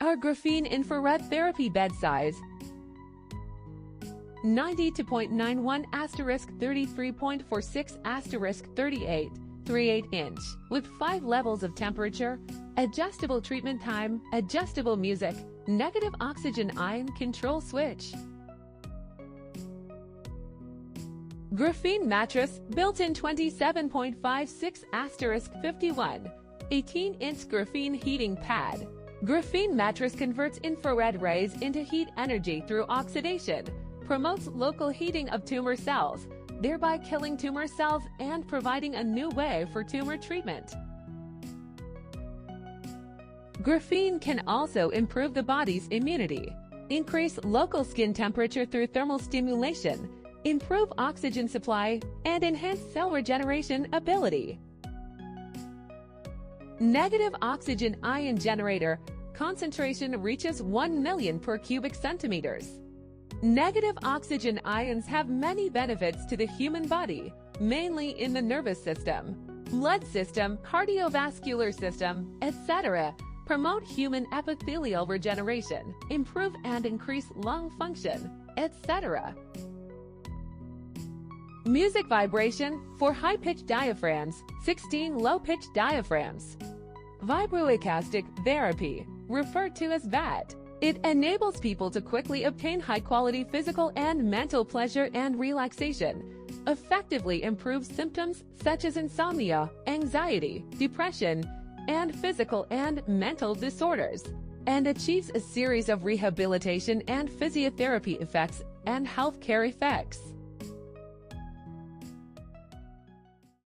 Our graphene infrared therapy bed size 92.91 *33.46 38 inch, with 5 levels of temperature, adjustable treatment time, adjustable music, negative oxygen ion control switch. Graphene mattress, built-in 27.56 *51, 18-inch graphene heating pad. Graphene mattress converts infrared rays into heat energy through oxidation, promotes local heating of tumor cells, thereby killing tumor cells and providing a new way for tumor treatment. Graphene can also improve the body's immunity, increase local skin temperature through thermal stimulation, improve oxygen supply, and enhance cell regeneration ability. Negative oxygen ion generator, concentration reaches 1 million per cubic centimeters. Negative oxygen ions have many benefits to the human body, mainly in the nervous system, blood system, cardiovascular system, etc. Promote human epithelial regeneration, improve and increase lung function, etc. Music vibration for high-pitched diaphragms, 16 low-pitched diaphragms. Vibroacoustic therapy, referred to as VAT. It enables people to quickly obtain high-quality physical and mental pleasure and relaxation, effectively improves symptoms such as insomnia, anxiety, depression, and physical and mental disorders, and achieves a series of rehabilitation and physiotherapy effects and healthcare effects.